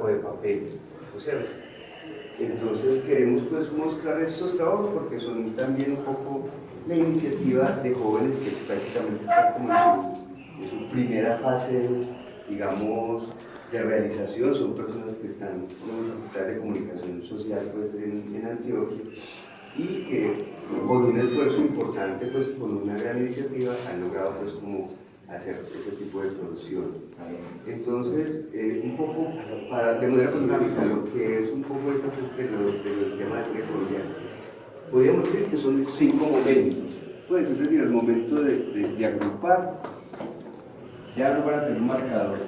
saco de papel, ¿no es cierto? Entonces queremos pues mostrar estos trabajos porque son también un poco la iniciativa de jóvenes que prácticamente están como en su primera fase, digamos, de realización. Son personas que están en la Facultad de Comunicación Social pues, en Antioquia, y que con un esfuerzo importante, pues con una gran iniciativa, han logrado pues como hacer ese tipo de producción. Entonces, un poco de manera panorámica, lo que es un poco de los temas de ecología, podríamos decir que son 5 momentos. Pues, es decir, el momento de agrupar, ya no van a tener un marcador,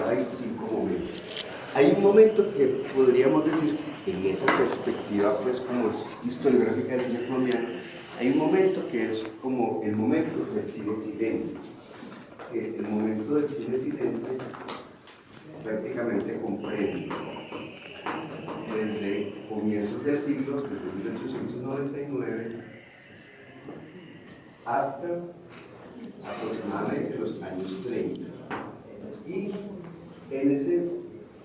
hay 5 momentos. Hay un momento que podríamos decir, en esa perspectiva pues como historiográfica del cine colombiano, hay un momento que es como el momento del cine silente. El momento del cine silente prácticamente comprende desde comienzos del siglo, desde 1899, hasta aproximadamente los años 30. Y en ese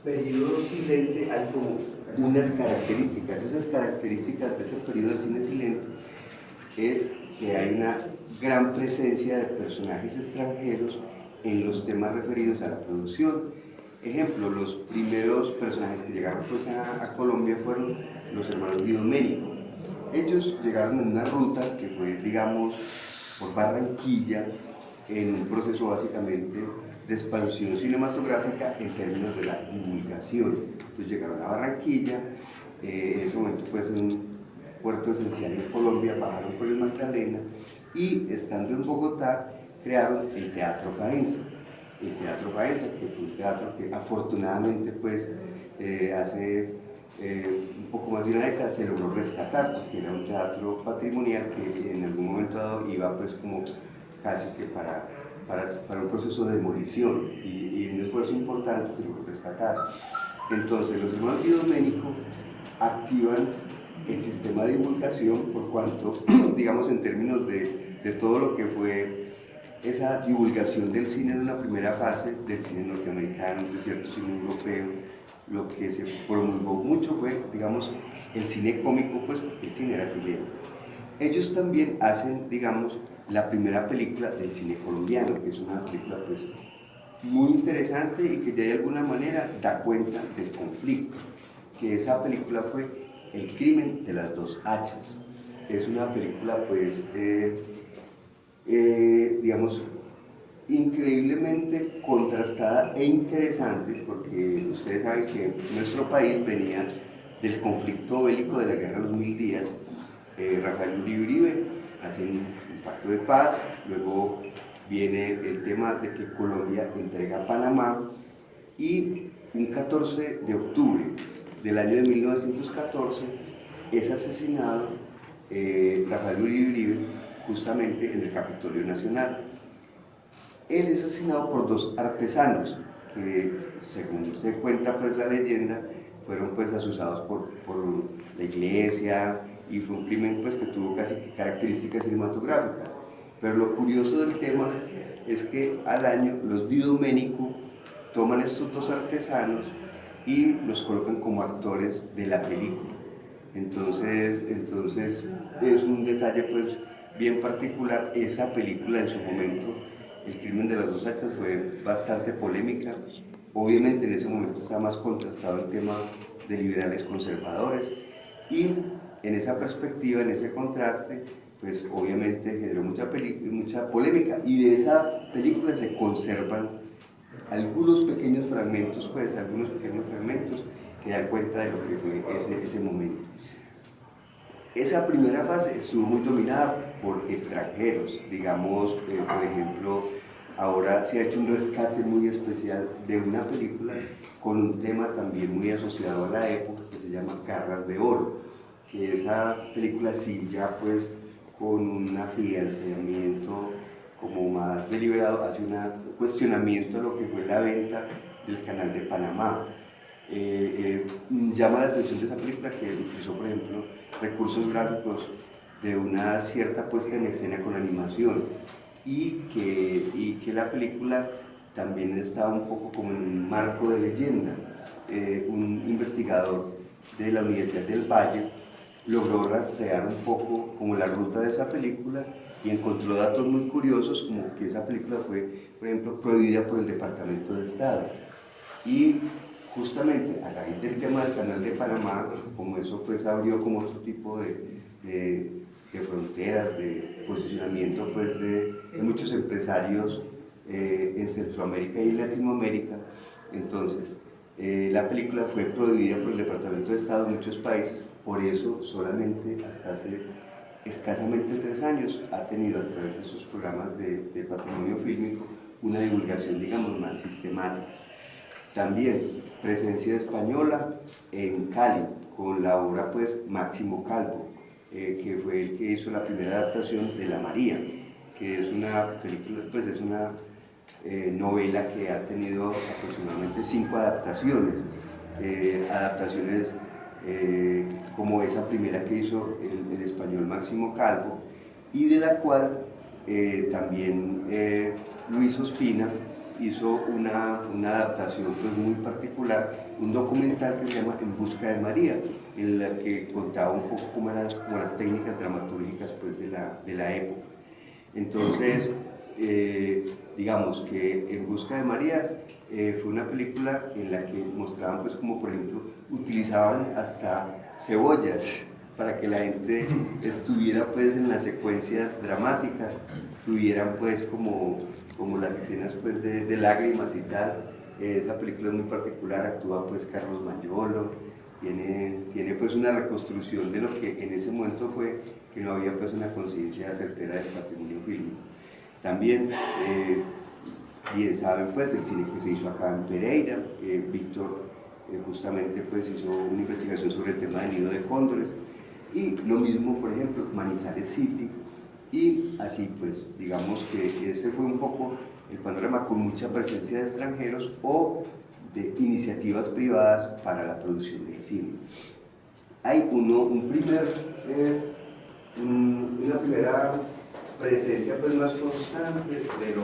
periodo silente hay como unas características. Esas características de ese periodo del cine silente es que hay una gran presencia de personajes extranjeros en los temas referidos a la producción. Ejemplo, los primeros personajes que llegaron pues a Colombia fueron los hermanos Guidoménico. Ellos llegaron en una ruta que fue, digamos, por Barranquilla, en un proceso básicamente de expansión cinematográfica en términos de la divulgación. Entonces llegaron a Barranquilla, en ese momento pues un puerto esencial en Colombia, bajaron por el Magdalena y estando en Bogotá crearon el Teatro Faenza. El Teatro Faenza, que fue un teatro que afortunadamente pues hace un poco más de una década se logró rescatar, porque era un teatro patrimonial que en algún momento dado iba pues como casi que para un proceso de demolición, y un esfuerzo importante se logró rescatar. Entonces los hermanos Guidoménico activan el sistema de divulgación por cuanto, digamos en términos de todo lo que fue esa divulgación del cine en una primera fase, del cine norteamericano, de cierto cine europeo, lo que se promulgó mucho fue, digamos, el cine cómico, pues porque el cine era silente. Ellos también hacen, digamos, la primera película del cine colombiano, que es una película pues muy interesante y que ya de alguna manera da cuenta del conflicto, que esa película fue El crimen de las dos hachas. Es una película pues, digamos, increíblemente contrastada e interesante, porque ustedes saben que nuestro país venía del conflicto bélico de la Guerra de los 1000 días. Rafael Uribe hacen un pacto de paz, luego viene el tema de que Colombia entrega a Panamá, y un 14 de octubre del año de 1914 es asesinado Rafael Uribe justamente en el Capitolio Nacional. Él es asesinado por 2 artesanos que, según se cuenta pues la leyenda, fueron pues asusados por la iglesia, y fue un crimen pues que tuvo casi características cinematográficas. Pero lo curioso del tema es que al año los Guidoménico toman estos 2 artesanos y los colocan como actores de la película. Entonces es un detalle pues bien particular. Esa película en su momento, El crimen de las dos hachas, fue bastante polémica. Obviamente en ese momento estaba más contrastado el tema de liberales conservadores, y en esa perspectiva, en ese contraste, pues obviamente generó mucha polémica, y de esa película se conservan algunos pequeños fragmentos que dan cuenta de lo que fue ese momento. Esa primera fase estuvo muy dominada por extranjeros, digamos, por ejemplo, ahora se ha hecho un rescate muy especial de una película con un tema también muy asociado a la época, que se llama Garras de Oro, que esa película sí ya pues con un afianzamiento como más deliberado hace un cuestionamiento de lo que fue la venta del Canal de Panamá. Llama la atención de esa película que utilizó, por ejemplo, recursos gráficos de una cierta puesta en escena con animación, y que la película también estaba un poco como en un marco de leyenda. Un investigador de la Universidad del Valle logró rastrear un poco como la ruta de esa película y encontró datos muy curiosos, como que esa película fue, por ejemplo, prohibida por el Departamento de Estado. Y justamente a raíz del tema del Canal de Panamá, como eso pues abrió como otro tipo de fronteras, de posicionamiento pues de muchos empresarios en Centroamérica y Latinoamérica. Entonces la película fue prohibida por el Departamento de Estado en muchos países, por eso solamente hasta hace escasamente 3 años ha tenido a través de sus programas de patrimonio fílmico una divulgación, digamos, más sistemática. También presencia española en Cali, con la obra pues Máximo Calvo, que fue el que hizo la primera adaptación de La María, que es una película, pues es una novela que ha tenido aproximadamente 5 adaptaciones, como esa primera que hizo el español Máximo Calvo, y de la cual también Luis Ospina hizo una adaptación pues muy particular, un documental que se llama En busca de María, en la que contaba un poco como las técnicas dramatúrgicas pues de la época. Entonces, digamos que En busca de María fue una película en la que mostraban pues como por ejemplo utilizaban hasta cebollas para que la gente estuviera pues en las secuencias dramáticas, tuvieran pues como las escenas pues de lágrimas y tal. Esa película es muy particular, actúa pues Carlos Mayolo, tiene pues una reconstrucción de lo que en ese momento fue, que no había pues una conciencia certera del patrimonio fílmico. También, bien saben pues el cine que se hizo acá en Pereira, Víctor justamente pues hizo una investigación sobre el tema del nido de cóndores, y lo mismo por ejemplo Manizales City, y así pues digamos que ese fue un poco el panorama, con mucha presencia de extranjeros o de iniciativas privadas para la producción del cine. Hay una primera presencia pues más constante de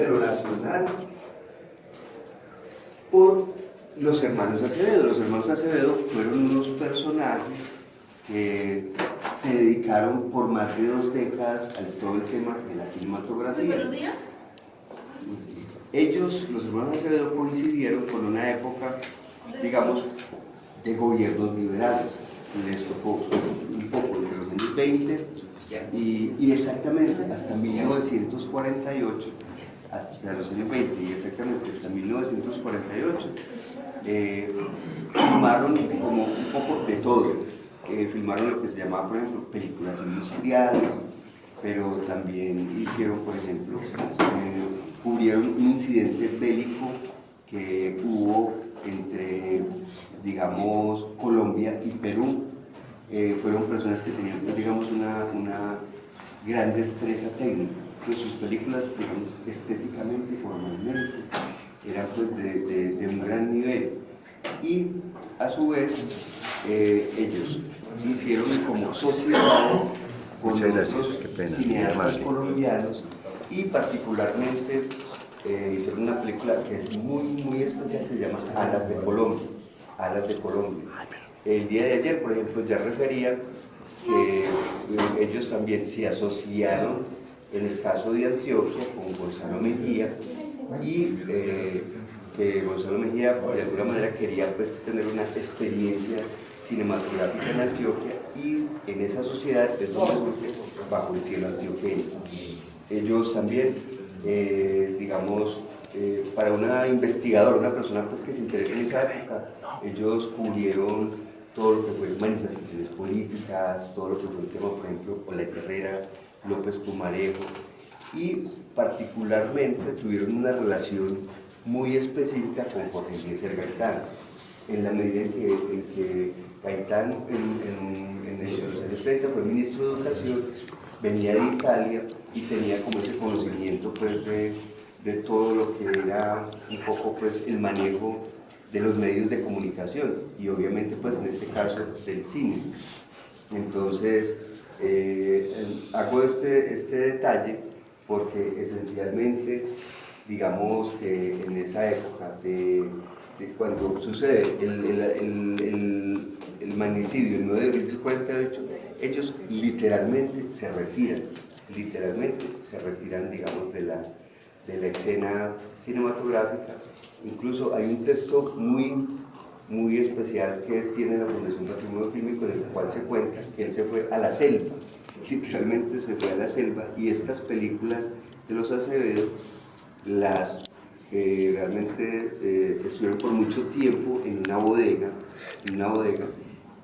lo nacional por los hermanos Acevedo. Los hermanos Acevedo fueron unos personajes que se dedicaron por más de 2 décadas a todo el tema de la cinematografía. Muy buenos días. Ellos, los hermanos Acevedo, coincidieron con una época, digamos, de gobiernos liberales. Les tocó un poco entre los años 20 y exactamente hasta 1948, hasta los años 20 y exactamente hasta 1948, filmaron como un poco de todo. Filmaron lo que se llamaba, por ejemplo, películas industriales, pero también hicieron, por ejemplo, cubrieron un incidente bélico que hubo entre, digamos, Colombia y Perú. Fueron personas que tenían, digamos, una gran destreza técnica. Pues sus películas, digamos, estéticamente y formalmente, eran pues de un gran nivel. Y a su vez, ellos hicieron como sociedades con otros cineastas colombianos, y particularmente hicieron una película que es muy especial, que se llama Alas de Colombia. Alas de Colombia. El día de ayer, por ejemplo, ya refería que ellos también se asociaron en el caso de Antioquia con Gonzalo Mejía, y que Gonzalo Mejía de alguna manera quería pues tener una experiencia cinematográfica en Antioquia, y en esa sociedad es donde surge Bajo el Cielo Antioqueño. Ellos también, digamos, para una investigadora, una persona pues, que se interesa en esa época, ellos cubrieron todo lo que fue manifestaciones políticas, todo lo que fue el tema, por ejemplo, Olay Herrera, López Pumarejo, y particularmente tuvieron una relación muy específica con Jorge Eliezer Gaitán, en la medida en que Gaitán en los años 30 fue ministro de Educación, venía de Italia y tenía como ese conocimiento pues, de todo lo que era un poco pues, el manejo de los medios de comunicación, y obviamente pues en este caso del cine. Entonces hago este detalle porque esencialmente, digamos que en esa época de cuando sucede el magnicidio, el 9 de abril del 48, ellos literalmente se retiran, digamos, de la escena cinematográfica. Incluso hay un texto muy especial que tiene la Fundación Patrimonio Fílmico, en el cual se cuenta que él se fue a la selva, literalmente se fue a la selva, y estas películas de los Acevedo las realmente estuvieron por mucho tiempo en una bodega,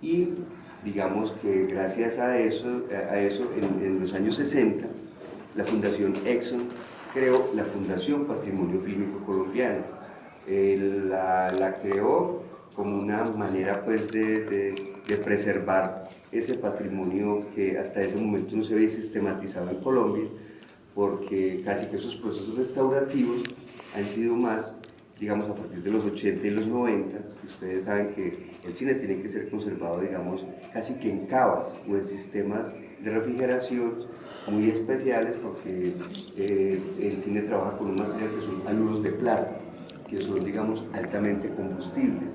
y digamos que gracias a eso en los años 60, la Fundación Exxon creó la Fundación Patrimonio Fílmico Colombiano. La creó como una manera pues de preservar ese patrimonio que hasta ese momento no se había sistematizado en Colombia, porque casi que esos procesos restaurativos han sido más, digamos, a partir de los 80 y los 90. Ustedes saben que el cine tiene que ser conservado, digamos, casi que en cavas o en sistemas de refrigeración muy especiales, porque el cine trabaja con un material que son haluros de plata, que son, digamos, altamente combustibles.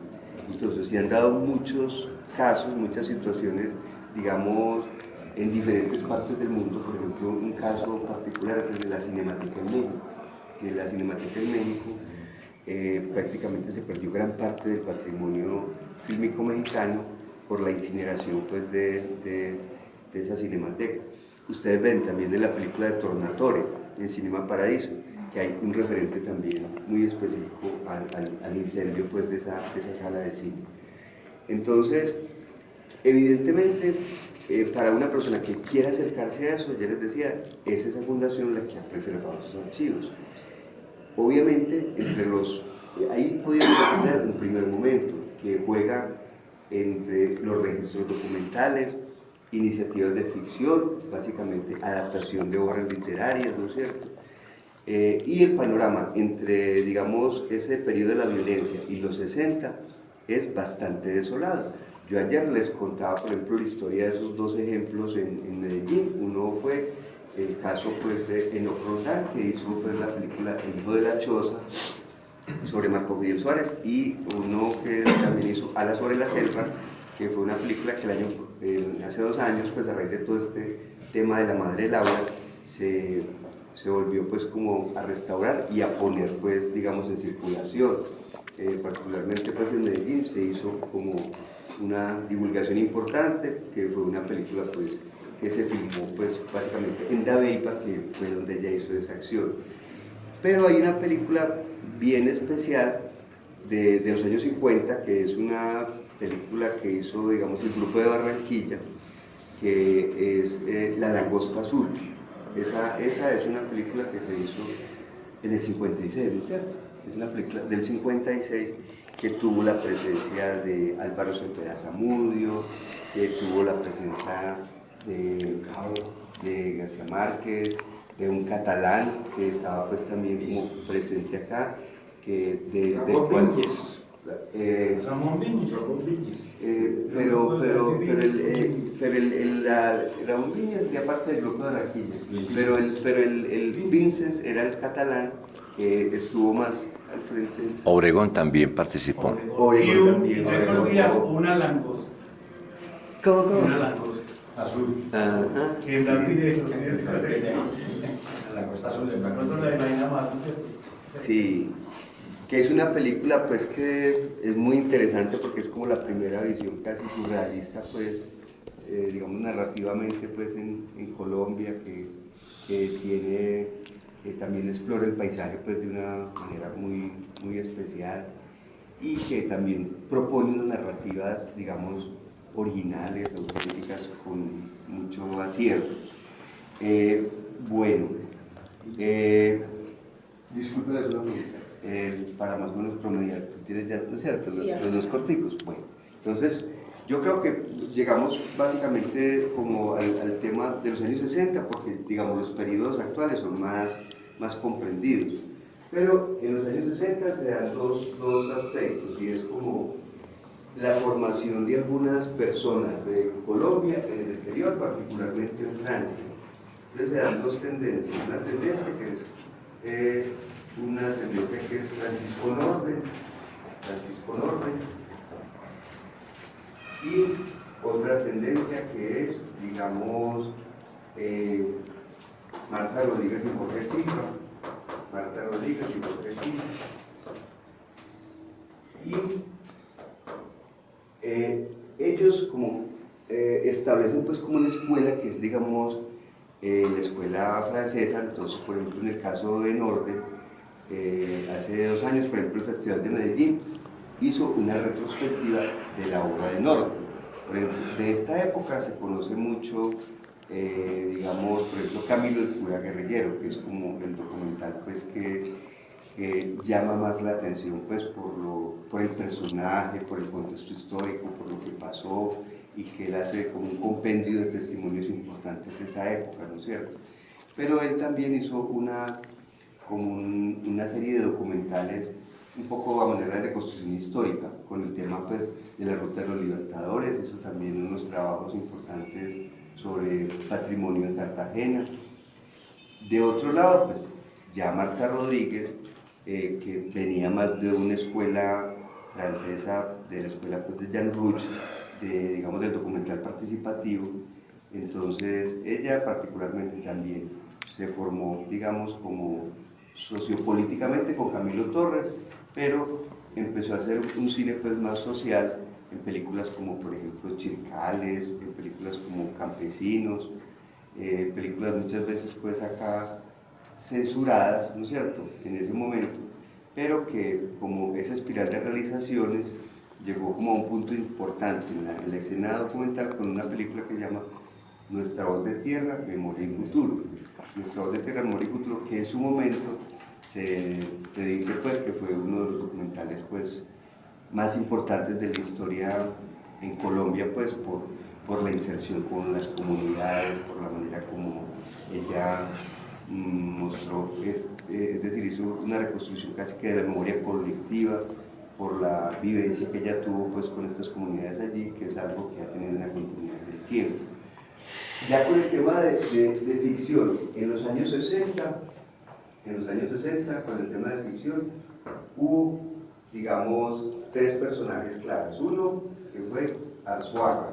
Entonces, se han dado muchos casos, muchas situaciones, digamos, en diferentes partes del mundo. Por ejemplo, un caso particular es el de la Cinemateca en México, que la Cinemateca en México prácticamente se perdió gran parte del patrimonio fílmico mexicano por la incineración pues, de esa cinemateca. Ustedes ven también en la película de Tornatore, en Cinema Paradiso, que hay un referente también muy específico al incendio pues, de esa sala de cine. Entonces, evidentemente, para una persona que quiera acercarse a eso, ya les decía, es esa fundación la que ha preservado sus archivos. Obviamente, ahí podríamos tener un primer momento que juega entre los registros documentales, iniciativas de ficción, básicamente adaptación de obras literarias, ¿no es cierto? Y el panorama entre, digamos, ese periodo de la violencia y los 60 es bastante desolado. Yo ayer les contaba, por ejemplo, la historia de esos dos ejemplos en Medellín. Uno fue el caso pues, de Enoch Roldán, que hizo pues, la película El hijo de la choza sobre Marco Fidel Suárez, y uno que también hizo Alas sobre la selva, que fue una película que hace 2 años, pues a raíz de todo este tema de la madre Laura, se volvió pues como a restaurar y a poner pues digamos en circulación. Particularmente pues en Medellín se hizo como una divulgación importante, que fue una película pues que se filmó pues básicamente en Dabeiba, que fue donde ella hizo esa acción. Pero hay una película bien especial de los años 50, que es una película que hizo, digamos, el grupo de Barranquilla, que es La Langosta Azul. Esa es una película que se hizo en el 56, ¿no es cierto? Es una película del 56 que tuvo la presencia de Álvaro Cepeda Zamudio, que tuvo la presencia de García Márquez, de un catalán que estaba pues también como presente acá, Ramón Viñes. Pero Raúl Viñes hacía parte del grupo de Barranquilla, pero el Vinces era el catalán que estuvo más al frente. Obregón también participó. Obregón también. Una langosta. ¿Cómo? Una langosta azul. Ajá. Que es la langosta azul de blanco. Nosotros la imaginamos. Sí, que es una película pues que es muy interesante porque es como la primera visión casi surrealista pues, digamos narrativamente pues en Colombia, que tiene, que también explora el paisaje pues de una manera muy especial, y que también propone unas narrativas digamos originales, auténticas, con mucho acierto. Bueno, disculpe la pregunta. Para más o menos promediar, ¿tienes ya, no es cierto? Sí, los dos corticos. Bueno, entonces yo creo que llegamos básicamente como al tema de los años 60, porque digamos los periodos actuales son más comprendidos, pero en los años 60 se dan dos aspectos, y es como la formación de algunas personas de Colombia en el exterior, particularmente en Francia. Entonces se dan dos tendencias, una tendencia que es Francisco Norden, y otra tendencia que es, digamos, Marta Rodríguez y Jorge Silva. Y ellos como establecen pues como una escuela que es, digamos, la escuela francesa. Entonces, por ejemplo, en el caso de Norden, hace 2 años, por ejemplo, el Festival de Medellín hizo una retrospectiva de la obra de Norden. Por ejemplo, de esta época se conoce mucho, digamos, por ejemplo, Camilo el cura guerrillero, que es como el documental pues, que llama más la atención pues, por el personaje, por el contexto histórico, por lo que pasó, y que él hace como un compendio de testimonios importantes de esa época, ¿no es cierto? Pero él también hizo una serie de documentales un poco a manera de reconstrucción histórica, con el tema pues, de la Ruta de los Libertadores. Hizo también unos trabajos importantes sobre patrimonio en Cartagena. De otro lado, pues ya Marta Rodríguez, que venía más de una escuela francesa, de la escuela pues, de Jean Rouch, digamos del documental participativo. Entonces ella particularmente también se formó, digamos, como sociopolíticamente con Camilo Torres, pero empezó a hacer un cine pues más social, en películas como por ejemplo Chircales, en películas como Campesinos, películas muchas veces pues acá censuradas, ¿no es cierto?, en ese momento, pero que como esa espiral de realizaciones llegó como a un punto importante en la escena documental con una película que se llama Nuestra Voz de Tierra, Memoria y Futuro. Nuestra Voz de Tierra, Memoria y Futuro, que en su momento se dice pues, que fue uno de los documentales pues, más importantes de la historia en Colombia, pues, por la inserción con las comunidades, por la manera como ella mostró, es decir, hizo una reconstrucción casi que de la memoria colectiva, por la vivencia que ella tuvo pues, con estas comunidades allí, que es algo que ha tenido una continuidad del tiempo. Ya con el tema de ficción, en los años 60, con el tema de ficción, hubo, digamos, 3 personajes claves. Uno, que fue Arzuaga.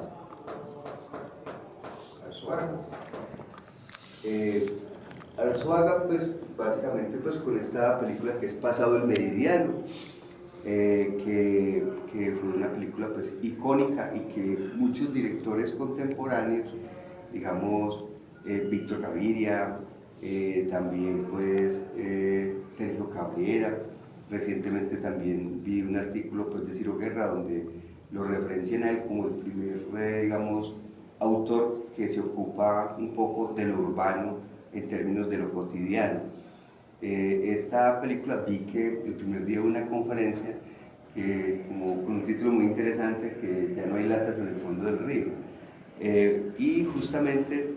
Arzuaga, pues, básicamente, pues, con esta película que es Pasado el Meridiano, que fue una película pues, icónica, y que muchos directores contemporáneos, digamos, Víctor Gaviria, también pues, Sergio Cabrera, recientemente también vi un artículo pues, de Ciro Guerra donde lo referencian a él como el primer, digamos, autor que se ocupa un poco de lo urbano en términos de lo cotidiano. Esta película vi que el primer día de una conferencia como con un título muy interesante, que ya no hay latas en el fondo del río, y justamente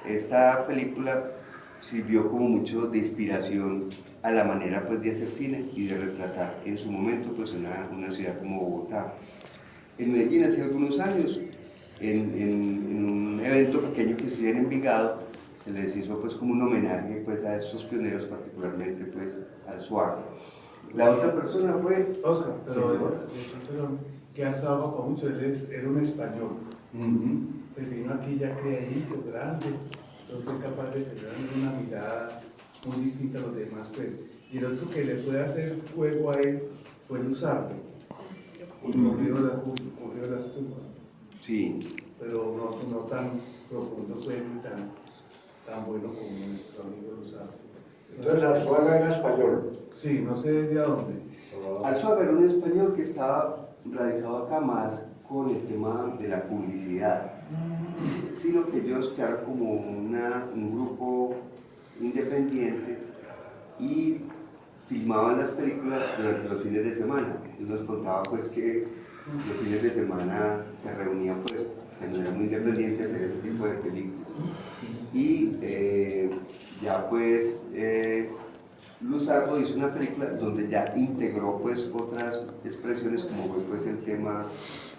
esta película sirvió como mucho de inspiración a la manera pues, de hacer cine y de retratar en su momento pues, una ciudad como Bogotá. En Medellín hace algunos años, en un evento pequeño que se hizo en Envigado, se les hizo pues como un homenaje pues a estos pioneros, particularmente pues al Suárez. La otra persona fue... Oscar, pero que Arzuaga para mucho, él era un español. Pues vino aquí ya creadito, grande, entonces fue capaz de tener una mirada muy distinta a los demás pues. Y el otro que le puede hacer juego a él fue Luzardo, ocurrió las tumbas. Sí. Pero no tan profundo pues, ni tan bueno como nuestro amigo Luzardo. Entonces Arzuaga era español. Sí, no sé de dónde. Arzuaga era un español que estaba radicado acá más con el tema de la publicidad, sino que ellos crearon como un grupo independiente y filmaban las películas durante los fines de semana. Él nos contaba pues que los fines de semana se reunían pues de manera muy independiente a hacer ese tipo de películas. Y ya pues Luzardo hizo una película donde ya integró pues otras expresiones, como fue pues el tema,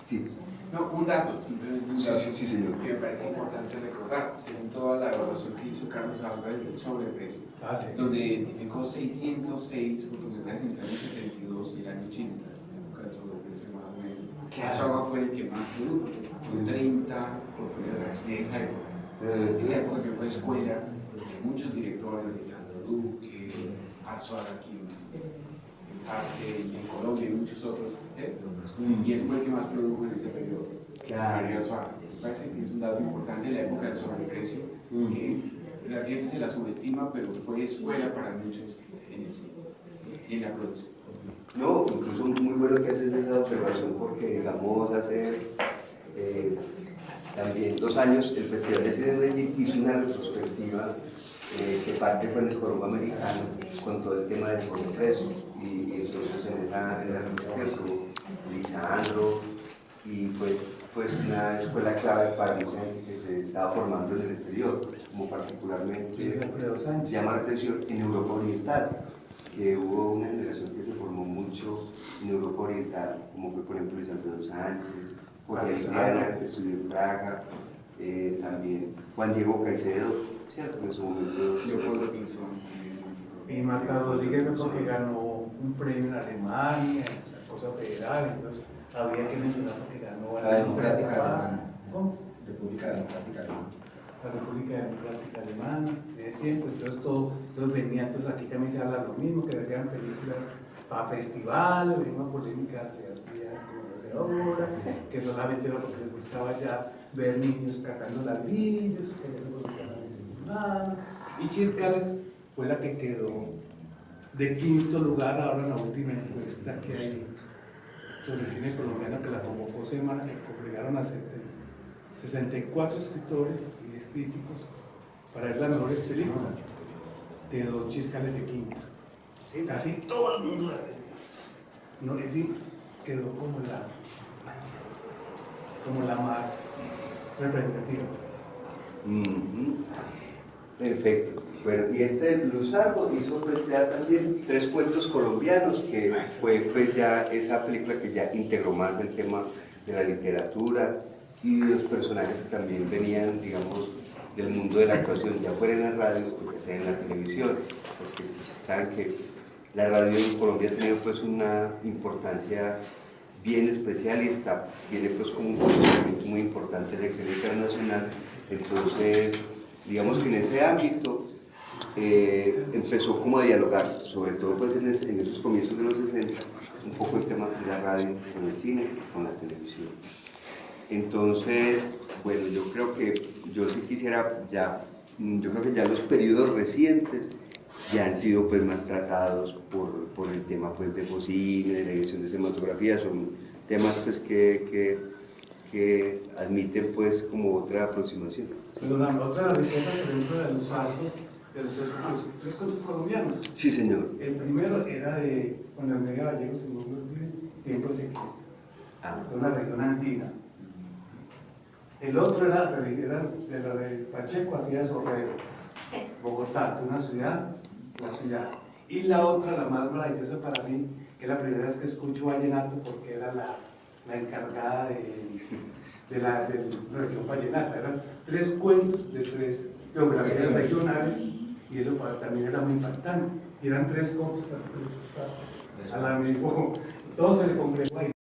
sí, No, un dato, simplemente un dato Sí, señor. que me parece importante recordar, según toda la evaluación que hizo Carlos Álvarez del sobreprecio, Sí. donde identificó 606 fotometrajes entre el año 72 y el año 80, la época del sobreprecio más o menos. Arzuaga fue el que más produjo, con 30 cortometrajes de esa época. Esa época que fue escuela de muchos directores, de Sandro Duque, Arzuaga aquí en parte, y en Colombia y muchos otros, ¿sí? Y él fue el que más produjo en ese periodo. Arzuaga. Me parece que es un dato importante de la época del sobreprecio, que la gente se la subestima, pero fue escuela para muchos en la producción. No, incluso muy bueno que haces esa observación porque, digamos, hace también 2 años el Festival de Cine de Medellín hizo una retrospectiva que parte fue en el Colombo Americano con todo el tema del sobreprecio y entonces en la retrospectiva estuvo Lisandro y pues una escuela clave para mucha gente que se estaba formando en el exterior, como particularmente llama la atención en Europa Oriental, que hubo una generación que se formó mucho en Europa Oriental, como fue por ejemplo Luis Alfredo Sánchez, Jorge Aitana, que estudió en Praga, también Juan Diego Caicedo, ¿cierto? En su momento. Leopoldo Pinzón. Y Marta Rodríguez fue porque ganó un premio en Alemania, en la cosa federal, entonces había que mencionar que ganó la Democrática Alemana. ¿Cómo? República Democrática Alemana. La República Democrática Alemana, de ese tiempo, entonces todos venían, entonces aquí también se habla lo mismo, que hacían películas para festivales, la misma polémica se hacía como se hace ahora, que solamente era porque les gustaba ya ver niños cantando ladrillos, que les gustaba y Chircales fue la que quedó de 5º lugar ahora en la última encuesta que hay sobre el cine colombiano que la convocó Semana, que congregaron a 64 escritores y 10 críticos para ver las mejores películas. Quedó Chircales de 5º. Sí, casi todo el mundo la ve. No, es decir, quedó como la más representativa. Perfecto. Bueno, y Luzardo hizo pues ya también 3 cuentos colombianos, que fue pues ya esa película que ya integró más el tema de la literatura y de los personajes que también venían, digamos, del mundo de la actuación, ya fuera en la radio o ya sea en la televisión, porque pues, saben que la radio en Colombia ha tenido pues una importancia bien especial y viene pues como un posicionamiento muy importante de la escena internacional. Entonces, digamos que en ese ámbito empezó como a dialogar, sobre todo pues en esos comienzos de los 60, un poco el tema de la radio con el cine, con la televisión. Entonces, bueno, yo creo que yo sí quisiera yo creo que ya los periodos recientes ya han sido pues más tratados por el tema pues de Focine, de la dirección de cinematografía, son temas pues que admiten pues como otra aproximación. Pero la otra riqueza, por ejemplo, de los altos, de los 3 cuentos colombianos. Sí, señor. El primero era de Juan Hermedio Gallegos, en unos tiempos de una región andina. El otro era de la de Pacheco, hacía Sorrero, Bogotá, una ciudad, la ciudad. Y la otra, la más maravillosa para mí, que es la primera vez que escucho vallenato, porque era la encargada de la región vallenata. Eran 3 cuentos de 3 geografías regionales, y eso también era muy impactante. Y eran 3 cortos, a la mismo, todo se le congregó ahí.